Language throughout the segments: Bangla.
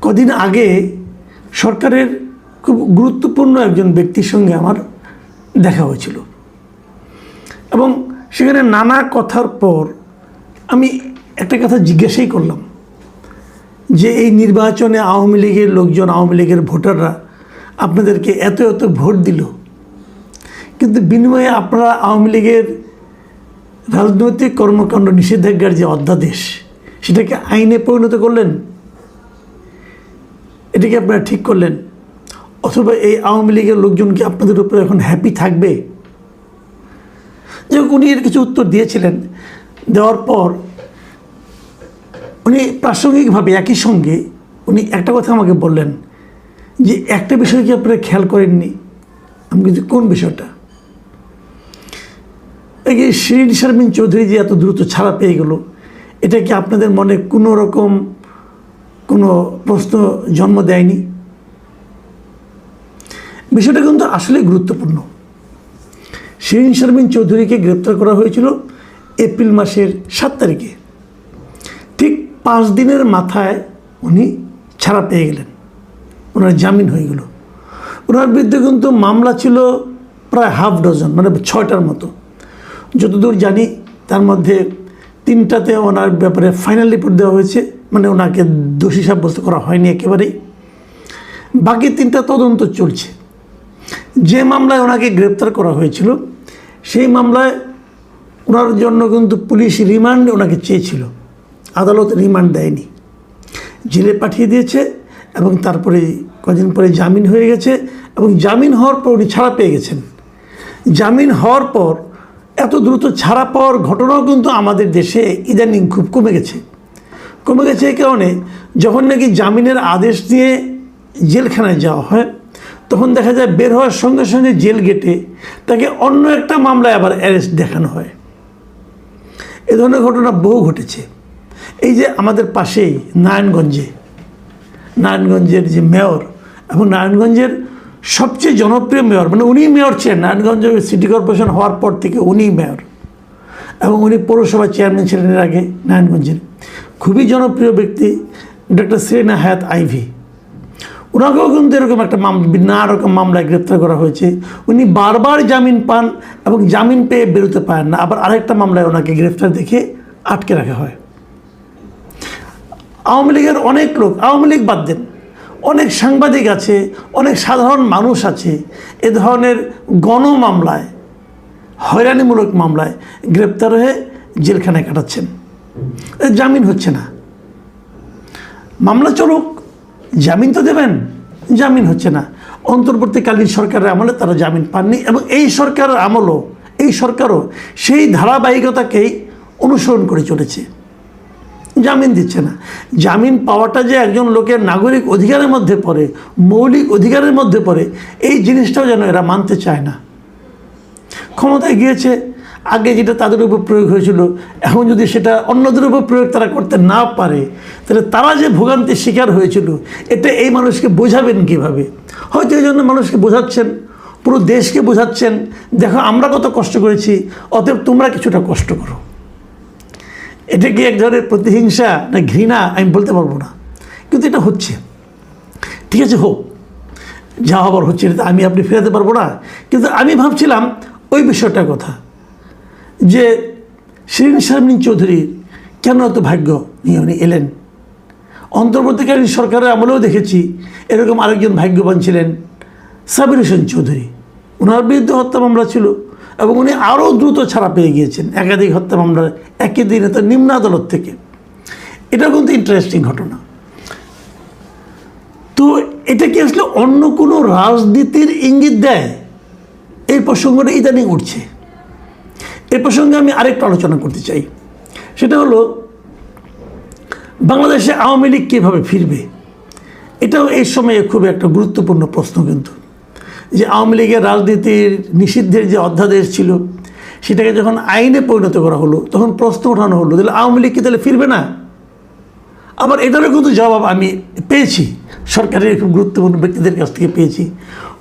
কদিন আগে সরকারের খুব গুরুত্বপূর্ণ একজন ব্যক্তির সঙ্গে আমার দেখা হয়েছিল এবং সেখানে নানা কথার পর আমি একটা কথা জিজ্ঞাসাই করলাম যে এই নির্বাচনে আওয়ামী লীগের লোকজন, আওয়ামী লীগের ভোটাররা আপনাদেরকে এত এত ভোট দিল, কিন্তু বিনিময়ে আপনারা আওয়ামী লীগের রাজনৈতিক কর্মকাণ্ড নিষেধাজ্ঞার যে অধ্যাদেশ সেটাকে আইনে পরিণত করলেন, এটাকে আপনারা ঠিক করলেন, অথবা এই আওয়ামী লীগের লোকজন কি আপনাদের উপরে এখন হ্যাপি থাকবে? যাই হোক, উনি এর কিছু উত্তর দিয়েছিলেন। দেওয়ার পর উনি প্রাসঙ্গিকভাবে একই সঙ্গে উনি একটা কথা আমাকে বললেন যে একটা বিষয় কি আপনারা খেয়াল করেননি? আমি কিন্তু কোন বিষয়টা? এই যে শিরিন শারমিন চৌধুরী যে এত দ্রুত ছাড়া পেয়ে গেল, এটা কি আপনাদের মনে কোনো রকম কোনো প্রশ্ন জন্ম দেয়নি? বিষয়টা কিন্তু আসলে গুরুত্বপূর্ণ। শিরিন শারমিন চৌধুরীকে গ্রেপ্তার করা হয়েছিল এপ্রিল মাসের 7 তারিখে। ঠিক 5 দিনের মাথায় উনি ছাড়া পেয়ে গেলেন, ওনার জামিন হয়ে গেল। ওনার বিরুদ্ধে কিন্তু মামলা ছিল প্রায় হাফ ডজন, মানে 6টার মতো। যতদূর জানি তার মধ্যে 3টাতে ওনার ব্যাপারে ফাইনাল রিপোর্ট দেওয়া হয়েছে, মানে ওনাকে দোষী সাব্যস্ত করা হয়নি একেবারেই। বাকি 3টা তদন্ত চলছে। যে মামলায় ওনাকে গ্রেপ্তার করা হয়েছিল সেই মামলায় ওনার জন্য কিন্তু পুলিশ রিমান্ড ওনাকে চেয়েছিল, আদালত রিমান্ড দেয়নি, জেলে পাঠিয়ে দিয়েছে এবং তারপরে কদিন পরে জামিন হয়ে গেছে এবং জামিন হওয়ার পর উনি ছাড়া পেয়ে গেছেন। জামিন হওয়ার পর এত দ্রুত ছাড়া পাওয়ার ঘটনাও কিন্তু আমাদের দেশে ইদানিং খুব কমে গেছে এই কারণে যখন নাকি জামিনের আদেশ দিয়ে জেলখানায় যাওয়া হয় তখন দেখা যায় বের হওয়ার সঙ্গে সঙ্গে জেল গেটে তাকে অন্য একটা মামলায় আবার অ্যারেস্ট দেখানো হয়। এ ধরনের ঘটনা বহু ঘটেছে। এই যে আমাদের পাশেই নারায়ণগঞ্জের যে মেয়র এবং নারায়ণগঞ্জের সবচেয়ে জনপ্রিয় মেয়র, মানে উনি মেয়র ছিলেন নারায়ণগঞ্জ সিটি কর্পোরেশন হওয়ার পর থেকে উনিই মেয়র, এবং উনি পৌরসভার চেয়ারম্যান ছিলেন এর আগে নারায়ণগঞ্জের। খুবই জনপ্রিয় ব্যক্তি ডক্টর সেরেনা হায়াত আইভি। ওনাকেও কিন্তু এরকম একটা নানা রকম মামলায় গ্রেপ্তার করা হয়েছে। উনি বারবার জামিন পান এবং জামিন পেয়ে বেরোতে পারেন না, আবার আরেকটা মামলায় ওনাকে গ্রেপ্তার দেখে আটকে রাখা হয়। আওয়ামী লীগের অনেক লোক, আওয়ামী লীগ বাদ দেন, অনেক সাংবাদিক আছে, অনেক সাধারণ মানুষ আছে এ ধরনের গণমামলায়, হয়রানিমূলক মামলায় গ্রেপ্তার হয়ে জেলখানায় কাটাচ্ছেন, জামিন হচ্ছে না। মামলা চলুক, জামিন তো দেবেন, জামিন হচ্ছে না। অন্তর্বর্তীকালীন সরকারের আমলে তারা জামিন পাননি এবং এই সরকারও সেই ধারাবাহিকতাকেই অনুসরণ করে চলেছে, জামিন দিচ্ছে না। জামিন পাওয়াটা যে একজন লোকের নাগরিক অধিকারের মধ্যে পড়ে, মৌলিক অধিকারের মধ্যে পড়ে, এই জিনিসটাও যেন এরা মানতে চায় না। ক্ষমতায় গিয়েছে, আগে যেটা তাদের উপর প্রয়োগ হয়েছিল এখন যদি সেটা অন্যদের উপর প্রয়োগ তারা করতে না পারে তাহলে তারা যে ভোগান্তির শিকার হয়েছিল এটা এই মানুষকে বোঝাবেন কীভাবে? হয়তো এই জন্য মানুষকে বোঝাচ্ছেন, পুরো দেশকে বোঝাচ্ছেন, দেখো আমরা কত কষ্ট করেছি, অতএব তোমরা কিছুটা কষ্ট করো। এটা কি এক ধরনের প্রতিহিংসা না ঘৃণা আমি বলতে পারবো না, কিন্তু এটা হচ্ছে। ঠিক আছে, হোক, যা হবার হচ্ছে, এটা আমি আপনি ফেরাতে পারবো না। কিন্তু আমি ভাবছিলাম ওই বিষয়টার কথা যে শিরিন শারমিন চৌধুরীর কেন এত ভাগ্য নিয়ে উনি এলেন। অন্তর্বর্তীকালীন সরকারের আমলেও দেখেছি এরকম আরেকজন ভাগ্যবান ছিলেন সাবির হোসেন চৌধুরী। ওনার বিরুদ্ধে হত্যা মামলা ছিল এবং উনি আরও দ্রুত ছাড়া পেয়ে গিয়েছেন একাধিক হত্যা মামলার একই দিনে, তার নিম্ন আদালত থেকে। এটা কিন্তু ইন্টারেস্টিং ঘটনা। তো এটা কি আসলে অন্য কোনো রাজনীতির ইঙ্গিত দেয়? এই প্রসঙ্গটা ইদানিং উঠছে। এ প্রসঙ্গে আমি আরেকটু আলোচনা করতে চাই, সেটা হলো বাংলাদেশে আওয়ামী লীগ কীভাবে ফিরবে। এটাও এই সময়ে খুব একটা গুরুত্বপূর্ণ প্রশ্ন। কিন্তু যে আওয়ামী লীগের রাজনীতির নিষিদ্ধের যে অধ্যাদেশ ছিল সেটাকে যখন আইনে পরিণত করা হলো তখন প্রশ্ন ওঠানো হলো তাহলে আওয়ামী লীগ কি তাহলে ফিরবে না? আবার এটারও কিন্তু জবাব আমি পেয়েছি, সরকারের খুব গুরুত্বপূর্ণ ব্যক্তিদের কাছ থেকে পেয়েছি।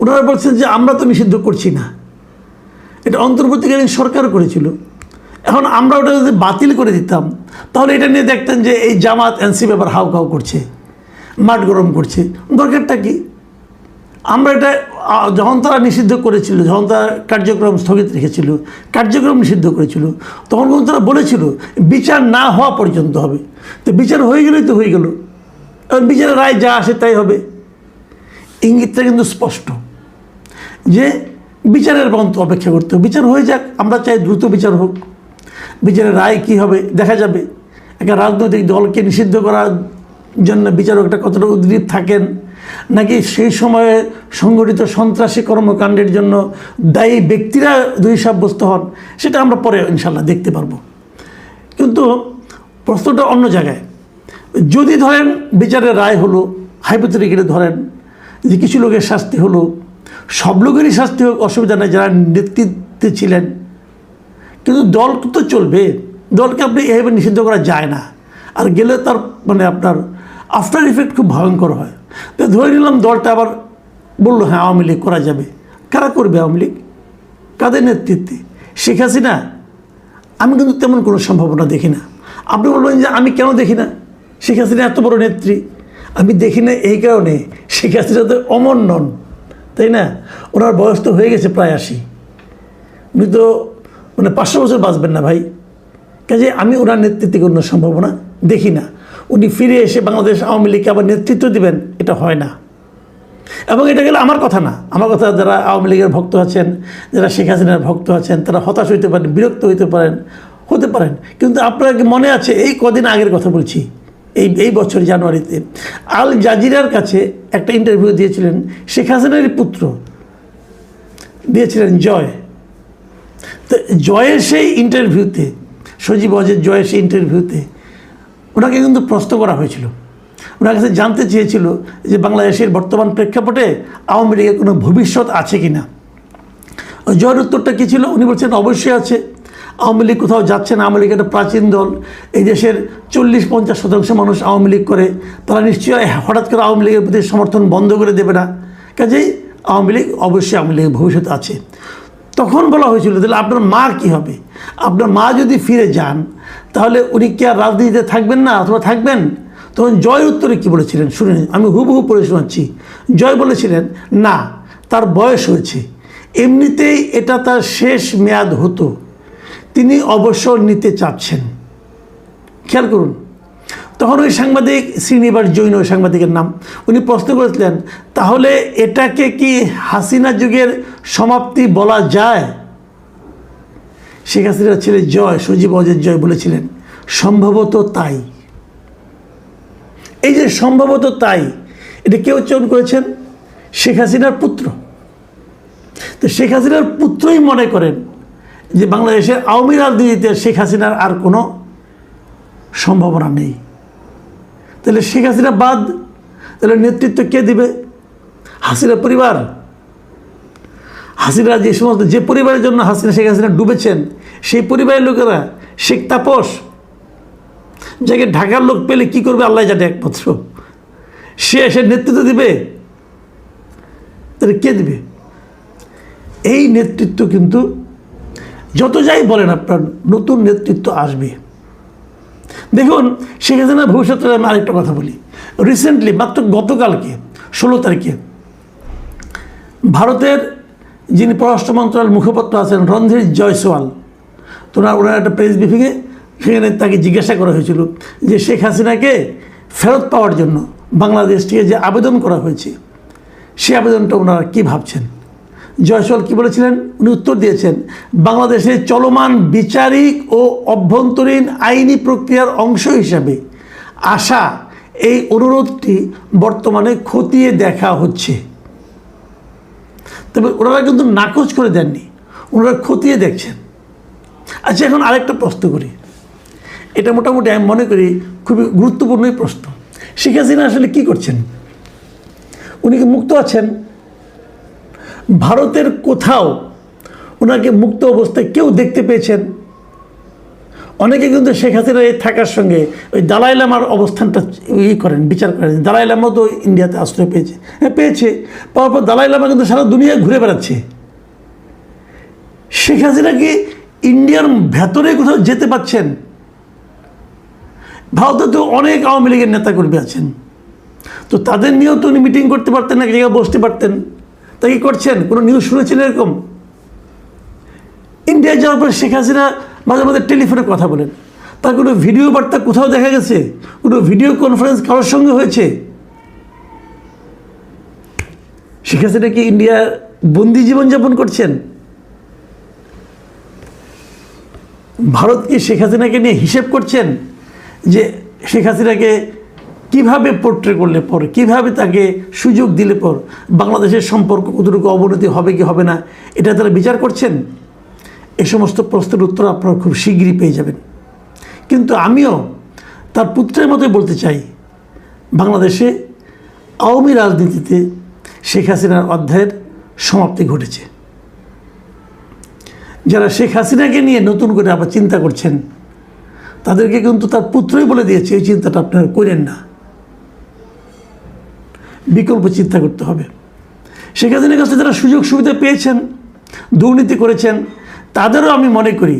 ওনারা বলছেন যে আমরা তো নিষিদ্ধ করছি না, এটা অন্তর্বর্তীকালীন সরকার করেছিল। এখন আমরা ওটা যদি বাতিল করে দিতাম তাহলে এটা নিয়ে দেখতেন যে এই জামাত এনসিপি আবার হাউ খাউ করছে, মাঠ গরম করছে, দরকারটা কি? আমরা এটা যখন তারা নিষিদ্ধ করেছিল, যখন তারা কার্যক্রম স্থগিত রেখেছিল, কার্যক্রম নিষিদ্ধ করেছিল, তখন কিন্তু তারা বলেছিল বিচার না হওয়া পর্যন্ত হবে। তো বিচার হয়ে গেলেই তো হয়ে গেল, এবং বিচারের রায় যা আসে তাই হবে। ইঙ্গিতটা কিন্তু স্পষ্ট যে বিচারের পর্যন্ত অপেক্ষা করতে হবে। বিচার হয়ে যাক, আমরা চাই দ্রুত বিচার হোক। বিচারের রায় কী হবে দেখা যাবে। একটা রাজনৈতিক দলকে নিষিদ্ধ করার জন্য বিচারকটা কতটা উদ্গ্রীব থাকেন, নাকি সেই সময়ে সংগঠিত সন্ত্রাসী কর্মকাণ্ডের জন্য দায়ী ব্যক্তিরা দোষী সাব্যস্ত হন, সেটা আমরা পরে ইনশাল্লাহ দেখতে পারবো। কিন্তু প্রশ্নটা অন্য জায়গায়। যদি ধরেন বিচারের রায় হলো, হাইপোথেটিক্যালি ধরেন যে কিছু লোকের শাস্তি হলো, সব লোকেরই শাস্তি হোক, অসুবিধা নেই যারা নেতৃত্বে ছিলেন, কিন্তু দল তো চলবে। দলকে আপনি এভাবে নিষিদ্ধ করা যায় না, আর গেলে তার মানে আপনার আফটার ইফেক্ট খুব ভয়ঙ্কর হয়। তো ধরে নিলাম দলটা আবার বললো হ্যাঁ আওয়ামী লীগ করা যাবে। কারা করবে আওয়ামী লীগ? কাদের নেতৃত্বে? শেখ হাসিনা? আমি কিন্তু তেমন কোনো সম্ভাবনা দেখি না। আপনি বলবেন যে আমি কেন দেখি না? শেখ হাসিনা এত বড় নেত্রী, আমি দেখি না এই কারণে শেখ হাসিনা তো অমর নন, তাই না? ওনার বয়স তো হয়ে গেছে প্রায় 80, উনি তো মানে 500 বছর বাঁচবেন না ভাই। কাজে আমি ওনার নেতৃত্বে কোনো সম্ভাবনা দেখি না। উনি ফিরে এসে বাংলাদেশ আওয়ামী লীগকে আবার নেতৃত্ব দিবেন, এটা হয় না। এবং এটা গেলে আমার কথা না, আমার কথা যারা আওয়ামী লীগের ভক্ত আছেন, যারা শেখ হাসিনার ভক্ত আছেন, তারা হতাশ হইতে পারেন, বিরক্ত হতে পারেন। কিন্তু আপনার কি মনে আছে, এই কদিন আগের কথা বলছি, এই বছর জানুয়ারিতে আল জাজিরার কাছে একটা ইন্টারভিউ দিয়েছিলেন শেখ হাসিনারই পুত্র, দিয়েছিলেন জয়। তো জয়ের সেই ইন্টারভিউতে, সজীব অজের জয়ের সেই ইন্টারভিউতে ওনাকে কিন্তু প্রশ্ন করা হয়েছিল। ওনার কাছে জানতে চেয়েছিল যে বাংলাদেশের বর্তমান প্রেক্ষাপটে আওয়ামী লীগের কোনো ভবিষ্যৎ আছে কি না। জয়ের উত্তরটা কী ছিল? উনি বলছেন অবশ্যই আছে, আওয়ামী লীগ কোথাও যাচ্ছে না। আওয়ামী লীগ একটা প্রাচীন দল, এই দেশের 40-50% মানুষ আওয়ামী লীগ করে, তারা নিশ্চয়ই হঠাৎ করে আওয়ামী লীগের প্রতি সমর্থন বন্ধ করে দেবে না। কাজেই আওয়ামী লীগ অবশ্যই আওয়ামী লীগের ভবিষ্যৎ আছে। তখন বলা হয়েছিল তাহলে আপনার মা কী হবে? আপনার মা যদি ফিরে যান তাহলে উনি কি আর রাজনীতিতে থাকবেন না অথবা থাকবেন? তখন জয়ের উত্তরে কী বলেছিলেন শুনে আমি হুবহু পড়ে শোনাচ্ছি। জয় বলেছিলেন না, তার বয়স হয়েছে, এমনিতেই এটা তার শেষ মেয়াদ হতো, তিনি অবসর নিতে চাচ্ছেন। খেয়াল করুন, তখন ওই সাংবাদিক শ্রীনিবাস জৈন, ওই সাংবাদিকের নাম, উনি প্রশ্ন করেছিলেন তাহলে এটাকে কি হাসিনা যুগের সমাপ্তি বলা যায়? শেখ হাসিনার ছেলে জয়, সজীব অজের জয় বলেছিলেন সম্ভবত তাই। এই যে সম্ভবত তাই, এটা কে উচ্চারণ করেছেন? শেখ হাসিনার পুত্র। তো শেখ হাসিনার পুত্রই মনে করেন যে বাংলাদেশের আওয়ামী রাজনীতিতে শেখ হাসিনার আর কোনো সম্ভাবনা নেই। তাহলে শেখ হাসিনা বাদ, তাহলে নেতৃত্ব কে দিবে? হাসিনা পরিবার। হাসিনা যে সমস্ত, যে পরিবারের জন্য শেখ হাসিনা ডুবেছেন, সেই পরিবারের লোকেরা, শেখ তাপস, যাকে ঢাকার লোক পেলে কি করবে আল্লাহ জানে একমাত্র, সে এসে নেতৃত্ব দিবে? তাহলে কে দিবে? এই নেতৃত্ব কিন্তু যত যাই বলেন আপনার, নতুন নেতৃত্ব আসবে। দেখুন শেখ হাসিনার ভবিষ্যতে আমি আরেকটা কথা বলি। রিসেন্টলি মাত্র গতকালকে 16 তারিখে ভারতের যিনি পররাষ্ট্র মন্ত্রণালয়ের মুখপাত্র আছেন রণধীর জয়সওয়াল, তো ওনার একটা প্রেস ব্রিফিংয়ে সেখানে তাকে জিজ্ঞাসা করা হয়েছিল যে শেখ হাসিনাকে ফেরত পাওয়ার জন্য বাংলাদেশ থেকে যে আবেদন করা হয়েছে, সেই আবেদনটা ওনারা কী ভাবছেন। জয়সওয়াল কী বলেছিলেন? উনি উত্তর দিয়েছেন বাংলাদেশের চলমান বিচারিক ও অভ্যন্তরীণ আইনি প্রক্রিয়ার অংশ হিসাবে আসা এই অনুরোধটি বর্তমানে খতিয়ে দেখা হচ্ছে। তবে ওনারা কিন্তু নাকচ করে দেননি, ওনারা খতিয়ে দেখছেন। আচ্ছা, এখন আরেকটা প্রশ্ন করি, এটা মোটামুটি আমি মনে করি খুবই গুরুত্বপূর্ণই প্রশ্ন। শেখ হাসিনা আসলে কী করছেন? উনি কি মুক্ত আছেন? ভারতের কোথাও ওনাকে মুক্ত অবস্থায় কেউ দেখতে পেয়েছেন? অনেকে কিন্তু শেখ হাসিনার এই থাকার সঙ্গে ওই দালাই লামার অবস্থানটা করেন, বিচার করেন। দালাই লামাও তো ইন্ডিয়াতে আশ্রয় পেয়েছে, হ্যাঁ পেয়েছে, পাওয়ার পর দালাই লামা কিন্তু সারা দুনিয়ায় ঘুরে বেড়াচ্ছে। শেখ হাসিনা কি ইন্ডিয়ার ভেতরে কোথাও যেতে পারছেন? ভারতে তো অনেক আওয়ামী লীগের নেতাকর্মী আছেন, তো তাদের নিয়েও তো উনি মিটিং করতে পারতেন, এক জায়গায় বসতে পারতেন। তা কি করছেন? কোনো নিউজ শুনেছেন এরকম? ইন্ডিয়া যাওয়ার পর শেখ হাসিনা মাঝে মাঝে টেলিফোনে কথা বলেন, তার কোনো ভিডিও বার্তা কোথাও দেখা গেছে? কোনো ভিডিও কনফারেন্স কারোর সঙ্গে হয়েছে? শেখ হাসিনা কি ইন্ডিয়া বন্দি জীবনযাপন করছেন? ভারত কি শেখ হাসিনাকে নিয়ে হিসেব করছেন যে শেখ হাসিনাকে কীভাবে পোর্ট্রে করলে পর, কীভাবে তাকে সুযোগ দিলে পর বাংলাদেশের সম্পর্ক কতটুকু অবনতি হবে কি হবে না, এটা তারা বিচার করছেন? এ সমস্ত প্রশ্নের উত্তর আপনারা খুব শীঘ্রই পেয়ে যাবেন। কিন্তু আমিও তার পুত্রের মতোই বলতে চাই, বাংলাদেশে আওয়ামী রাজনীতিতে শেখ হাসিনার অধ্যায়ের সমাপ্তি ঘটেছে। যারা শেখ হাসিনাকে নিয়ে নতুন করে আবার চিন্তা করছেন, তাদেরকে কিন্তু তার পুত্রই বলে দিয়েছে এই চিন্তাটা আপনারা করেন না, বিকল্প চিন্তা করতে হবে। শেখ হাসিনার কাছে যারা সুযোগ সুবিধা পেয়েছেন, দুর্নীতি করেছেন, তাদেরও আমি মনে করি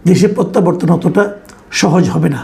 দেশে প্রত্যাবর্তন অতটা সহজ হবে না।